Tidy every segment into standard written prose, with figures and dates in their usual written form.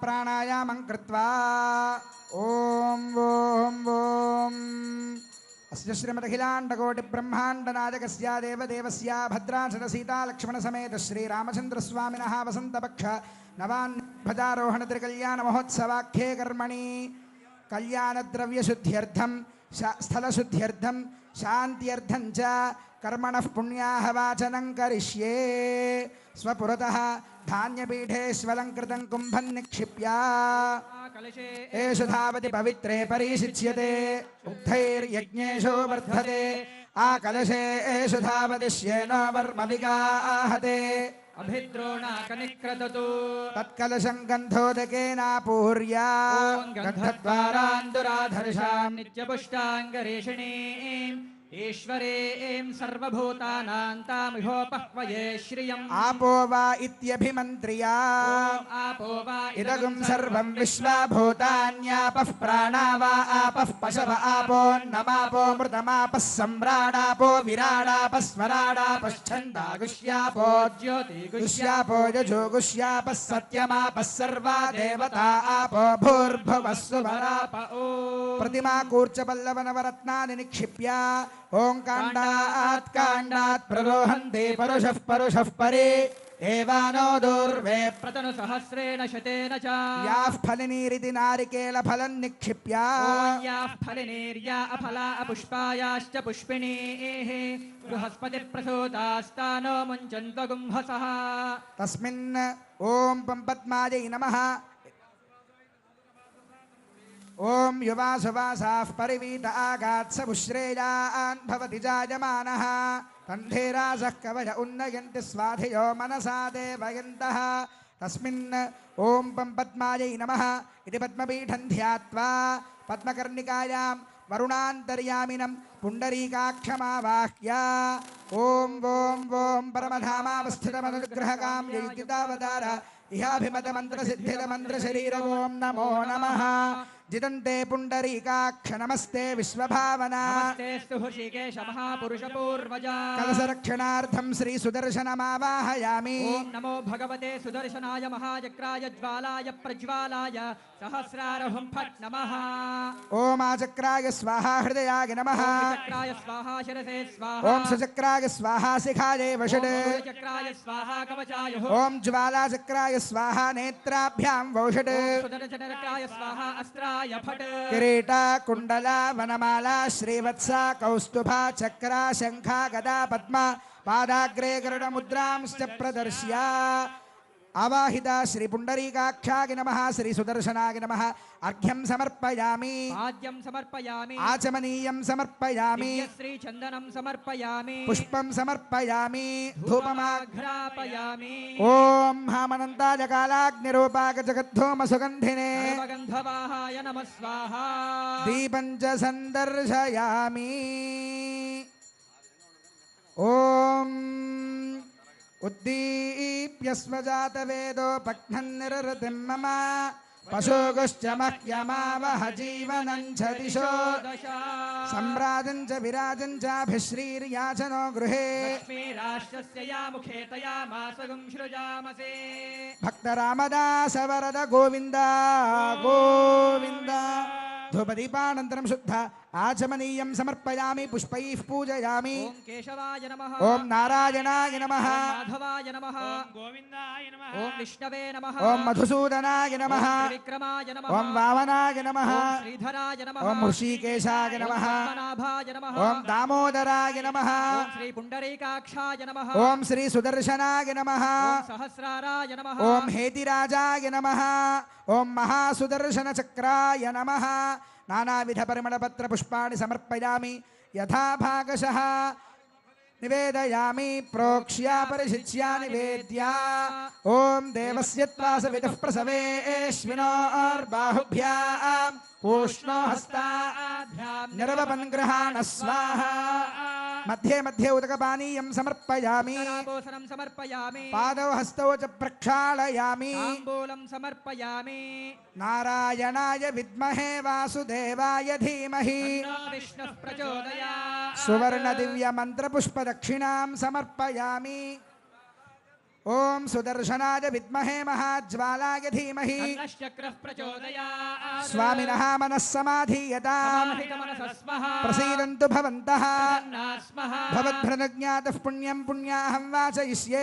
प्राणायामं कृत्वा ओम ओम ओम अस्य श्रीमदखिलाण्डकोटिब्रह्माण्डनायकस्य देवदेवस्य भद्राचलसीता लक्ष्मणसमेत श्रीरामचन्द्रस्वामिनः वसन्तपक्ष नवान्नभजारोहणत्रिकल्याणमहोत्सवाख्ये कर्मणि कल्याणद्रव्यशुद्ध्यर्थं स्थलशुद्ध्यर्थं शान्त्यर्थं च कर्मणः पुण्याहवाचनं करिष्ये स्वपुरतः धान्यपीठेष्वलङ्कृतं कुम्भं निक्षिप्य एषु धावति पवित्रे परिशिच्यते उक्थैर्यज्ञेषु वर्धते आकलशे एषु धावति श्येनो वर्मविगाहते अभिद्रोणाकनिक्रततु तत्कलशं गन्धोदकेनापूर्य गन्धद्वारान्दुराधर्षां नित्यपुष्टाङ्गरेषिणीम् ईश्वरीं सर्वभूतानां तामिहोपह्वये श्रियम् आपो वा इत्यभिमन्त्र्या आपो वा इदगुं सर्वं विश्वभूतान्यापः प्राणा वा आपः पशव आपोन्नमापो मृतमापः सम्राडापो विराडापः स्वराडापश्छन्दागुष्यापो ज्योतिगुष्यापो यजोगुष्यापः सत्यमापः सर्वा देवता आपो भूर्भुवः सुवराप प्रतिमा कूर्चपल्लवनवरत्नानि निक्षिप्य ओंकाण्डात् काण्डात् प्ररोहन्ते परुषः परुषः परे एवानो दूर्वे प्रतनु सहस्रेण शतेन च याः फलिनीरिति नारिकेलफलं निक्षिप्य याः फलिनीर्या अफला अपुष्पायाश्च पुष्पिणीः बृहस्पतिप्रसूतास्तानो मुञ्चन्त्वगुंहसः तस्मिन् ओम पंपद्मायै नमः ओम युवासुवासाः परिवीत आगात्समुश्रेयान् भवति जायमानः तन्धेरासः कवय उन्नयन्ति स्वाधियो मनसा देवयन्तः तस्मिन् ओम पंपद्मायै नमः इति पद्मपीठं ध्यात्वा पद्मकर्णिकायां वरुणान्तर्यामिनं पुण्डरीकाक्षमावाह्य ओम ओम ओम परमधामावस्थितमनुग्रहकां युक्तितावतार इहाभिमतमन्त्रसिद्धितमन्त्रशरीर ओम नमो नमः जिदन्ते पुण्डरीकाक्ष नमस्ते विश्वभावना नमस्तेस्तु हृषिकेश महापुरुषपूर्वजा कलशरक्षणार्थं श्री सुदर्शनमावाहयामि ओम नमो भगवते सुदर्शनाय महाचक्राय ज्वालाय प्रज्वालाय सहस्रारहुं फट् नमः ओम आचक्राय स्वाहा हृदयाय नमः चक्राय स्वाहा शिरसे स्वाहा ओम सुचक्राय स्वाहा शिखायै वषट् चक्राय स्वाहा कवचाय ओम ज्वालाचक्राय स्वाहा नेत्राभ्यां वौषट् सुदर्शनचक्राय स्वाहा अस्त्राय फट् किरीटा कुंडला वनमाला श्रीवत्सा कौस्तुभा चक्रा शंखा गदा पद्मा पादाग्रे गरुडमुद्रांश्च प्रदर्श्य आवाहिता श्री पुंडरीकाक्षाय नमः श्री सुदर्शनाय नमः अर्घ्यं समर्पयामि आद्यं समर्पयामि आचमनीयं समर्पयामि श्री चन्दनं समर्पयामि पुष्पं समर्पयामि धूपमाघ्रापयामि ओम हामनन्ताय कालाग्निरूपाय जगद्धूम सुगन्धिने सर्वगन्धवाहाय नमः स्वाहा दीपं च सन्दर्शयामि ओम उद्दीप्य स्वजातवेदो पघ्नन्निरृतिं मम पशुगुश्च मह्यमावह जीवनं च दिशो सम्राजं च विराजं चाभिश्रीर्याचनो गृहे लक्ष्मीराष्ट्रस्य या मुखे तया मासगुं सृजामसे भक्तरामदास वरद गोविन्द गोविन्द धूपदीपानन्तरं शुद्ध आचमनीयं समर्पयामि पुष्पैः पूजयामि ओम केशवाय नमः ओम नारायणाय नमः माधवाय नमः ओम गोविंदाय नमः ओम विष्णवे नमः ओम मधुसूदनाय नमः विक्रमाय नमः ओम वामनाय नमः ओम श्रीधराय नमः ओम ऋषिकेशाय नमः पद्मनाभाय नमः ओम दामोदराय नमः ओम श्री पुंडरीकाक्षाय नमः ओम श्री सुदर्शनाय नमः ओम सहस्राराय नमः ओम हेतिराजाय नमः ओम महासुदर्शन चक्राय नमः नानाविध परिमलपत्र पुष्पाणि समर्पयामि यथा भागशः निवेदयामि प्रोक्ष्य परिशिच्य निवेद्य ओम देवस्य त्वासविदुः प्रसवेश्विनोर्बाहुभ्यां पूष्णो हस्ताभ्यां निरवपन्ग्रहाण स्वाहा मध्ये मध्ये उदकपानीयं समर्पयामि ताम्बूलं समर्पयामि पादौ हस्तौ च प्रक्षालयामि ताम्बूलं समर्पयामि नारायणाय विद्महे वासुदेवाय धीमहि विष्णुः प्रचोदयात् सुवर्ण दिव्य मंत्र पुष्प दक्षिणां समर्पयामि ఓం సుదర్శనాయ విద్మహే మహాజ్వాలాయ ధీమహి చక్రః ప్రచోదయాత్ స్వామినః మనస్సమాధీయతాం ప్రసీదంతు భవంతః భవద్భ్రదజ్ఞాతః పుణ్యం పుణ్యాహం వాచయిష్యే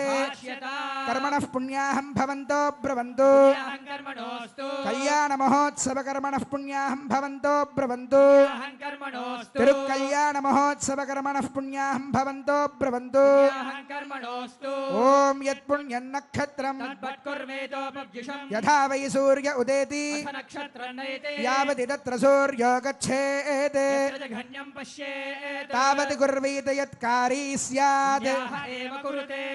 కర్మణః పుణ్యాహం భవంతో బ్రవంతు కళ్యాణ మహోత్సవ కర్మణః పుణ్యాహం భవంతో బ్రవంతు తిరుకళ్యాణ మహోత్సవ కర్మణః పుణ్యాహం భవంతో బ్రవంతు ఓం యత్ పుణ్యం నక్షత్రం యథా వై సూర్య ఉదేతి యావతి తత్ర సూర్యో గచ్ఛేత్ తావతి కుర్వీత యత్ కారీ స్యాత్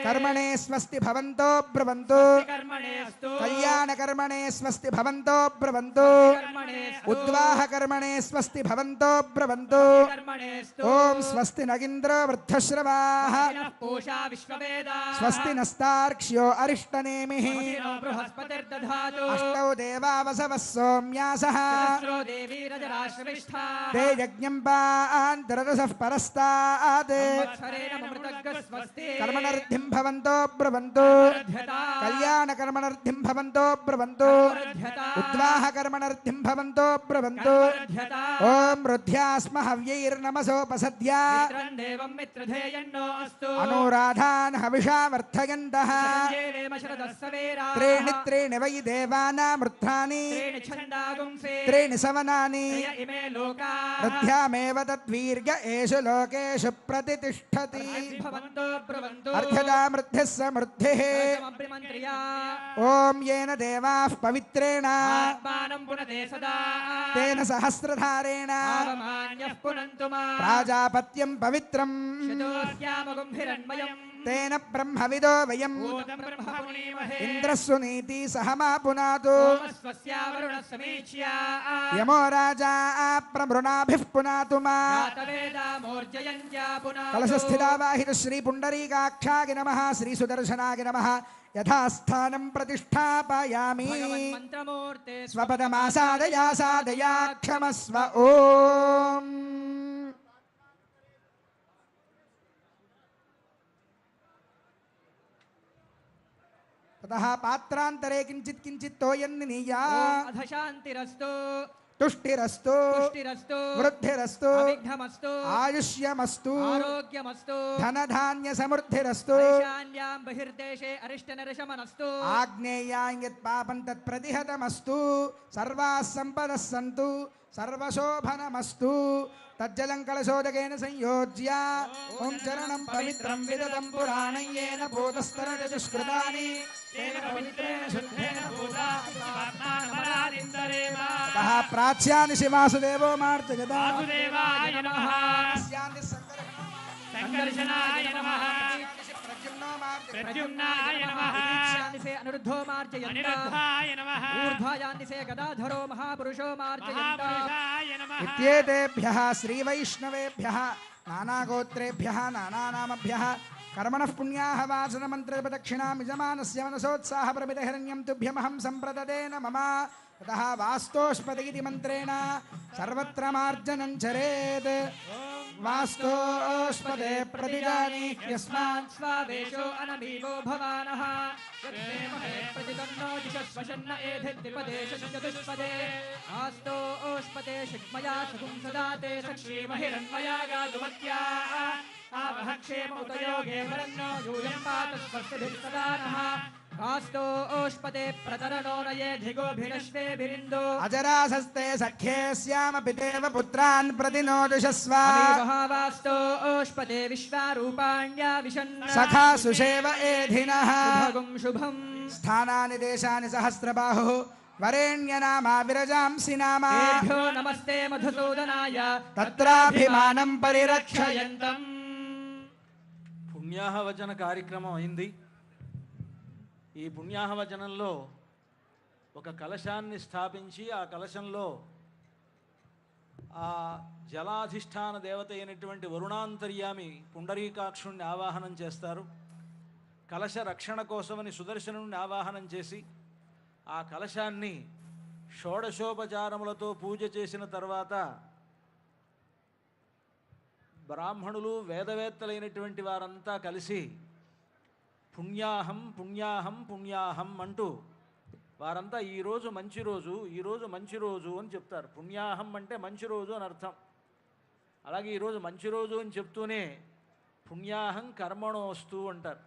కర్మణే స్వస్తి భవంతో బ్రవంతు కళ్యాణ కర్మణే స్వస్తి భవంతో బ్రవంతు ఉద్వాహ కర్మణే స్వస్తి భవంతో బ్రవంతు ఓం స్వస్తి నగింద్రో వృద్ధశ్రవాః స్వస్తి నస్తార్క్ష్యో అరిష్టనేమిః అష్టౌ దేవా వసవః సోమ్యాసః తే యజ్ఞం పాంతరరసః పరస్తాత్ కర్మణర్థిం భవంతో బ్రవంతు కళ్యాణ కర్మణర్థిం భవంతో బ్రవంతు ఉద్వాహ కర్మణర్థిం భవంతో బ్రవంతు ఓం రుధ్యాస్మ హవ్యైర్నమసోపసద్యా అనురాధాన్ హవిషా వర్ధయంతః త్రీణి త్రీణి వై దేవానామృత్రాణి త్రీణి సవనాని రుధ్యామేవ తద్వీర్య ఏషు లోకేషు ప్రతితిష్ఠతి అర్ధదామృద్ధిః సమృద్ధిః ఓం येन దేవాః పవిత్రేణ తేన సహస్రధారేణ ప్రాజాపత్యం పవిత్రం తేన బ్రహ్మవిదో వయం ఇంద్రస్సునీతి సహమా పునాతు యమో రాజా ప్రమృణాభిః పునాతు మా కలశస్థితావాహిత శ్రీ పుండరీకాక్షాయ నమః శ్రీ సుదర్శనాయ నమః యథాస్థానం ప్రతిష్టాపయామి స్వపదమాసాదయా సాదయా క్షమస్వ ఓం తతః పాత్రాంతరే కించిత్ కించిత్ తోయన్నినీయా అధశాంతిరస్తు తుష్టిరస్తు పుష్టిరస్తు వృద్ధిరస్తు అవిఘ్నమస్తు ఆయుష్యమస్తు ఆరోగ్యమస్తు ధనధాన్య సమృద్ధిరస్తు ఈశాన్యాం బహిర్దేశే అరిష్టనరశమనస్తు ఆగ్నేయాం యత్ పాపం తత్ ప్రతిహతమస్తు సర్వాః సంపదః సంతు సర్వశోభనమస్తు తజ్జలం కలశోదకేన సంయోజ్య ఓం చరణం పవిత్రం విదతం పురాణం యేన భూతస్తరజ దుష్కృతాని తేన పవిత్రేణ శుద్ధేన భూతా తతః ప్రాచ్యాని శివాసుదేవో మార్తయదా వాసుదేవాయ నమః ప్రాచ్యాని సంకర్షణాయ నమః ప్రద్యుమ్నో మార్తయదా ప్రద్యుమ్నాయ నమః దీక్షానిసే అనిరుద్ధో మార్చయంత అనిరుద్ధాయ నమః ఊర్ధ్వాయాన్నిసే గదాధరో మహాపురుషో మార్చయంత మహాపురుషాయ నమః ఇత్యేతేభ్యః శ్రీవైష్ణవేభ్యः నానాగోత్రేభ్యः నానానామభ్యः కర్మణః పుణ్యాః వాసనమంత్రపదక్షిణాం యజమానస్య మనసోత్సాహ ప్రమితహిరణ్యం తుభ్యమహం సంప్రదదేన మమ తతః వాస్తోష్పదగితి మంత్రేణ సర్వత్ర మార్జనం చరేత్ వాస్తోష్పదే ప్రతిజానీహ్యస్మాత్ స్వావేశో అనమీవో భవానః యద్దేమహే ప్రతితన్నో దిశస్వశన్న ఏధిద్విపదేశ చతుష్పదే ఆస్తో ఓష్పదే షట్మయా సుఖం సదాతే సక్షీమహిరణ్మయా గాతుమత్యా ఆవహ క్షేమ ఉతయోగే వరన్నో యూయం పాత స్వస్తిభిర్సదానః ఆస్తో ఓష్పదే ప్రతరణో నయేధిగోభిరశ్వేభిరిందో అజరాసస్తే సఖ్యే శ్యామ పితేవ పుత్రాన్ ప్రతినోదిషస్వ వాస్తో ఓష్పదే విశ్వారూపాణ్యా విశన్ సఖా సుషేవ ఏధినః శుభగం శుభం స్థానాని దేశాని సహస్రబాహుః వరేణ్యనామా విరజాంసి నామా ఏభ్యో నమస్తే మధుసూదనాయ తత్రాభిమానం పరిరక్షయ క్షయంతం పుణ్యాహవచన కార్యక్రమం అయింది. ఈ పుణ్యాహవచనంలో ఒక కలశాన్ని స్థాపించి ఆ కలశంలో ఆ జలాధిష్టాన దేవత అయినటువంటి వరుణాంతర్యామి పుండరీకాక్షుణ్ణి ఆవాహనం చేస్తారు. కలశ రక్షణ కోసమని సుదర్శనుణ్ణి ఆవాహనం చేసి ఆ కలశాన్ని షోడశోపచారములతో పూజ చేసిన తర్వాత బ్రాహ్మణులు వేదవేత్తలైనటువంటి వారంతా కలిసి పుణ్యాహం పుణ్యాహం పుణ్యాహం అంటూ వారంతా ఈరోజు మంచి రోజు, ఈరోజు మంచి రోజు అని చెప్తారు. పుణ్యాహం అంటే మంచి రోజు అని అర్థం. అలాగే ఈరోజు మంచి రోజు అని చెప్తూనే పుణ్యాహం కర్మణోస్తు అంటారు.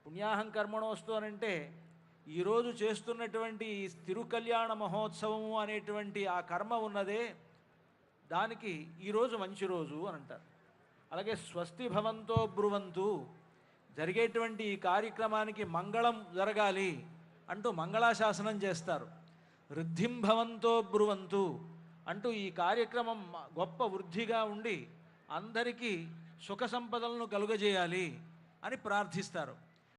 పుణ్యాహం కర్మణోస్తు అని అంటే ఈరోజు చేస్తున్నటువంటి తిరుకల్యాణ మహోత్సవము అనేటువంటి ఆ కర్మ ఉన్నదే దానికి ఈరోజు మంచి రోజు అని అంటారు. అలాగే స్వస్తి భవంతో బ్రువంతు, జరిగేటువంటి ఈ కార్యక్రమానికి మంగళం జరగాలి అంటూ మంగళాశాసనం చేస్తారు. వృద్ధిం భవంతో బ్రువంతు అంటూ ఈ కార్యక్రమం గొప్ప వృద్ధిగా ఉండి అందరికీ సుఖ సంపదలను కలుగజేయాలి అని ప్రార్థిస్తారు.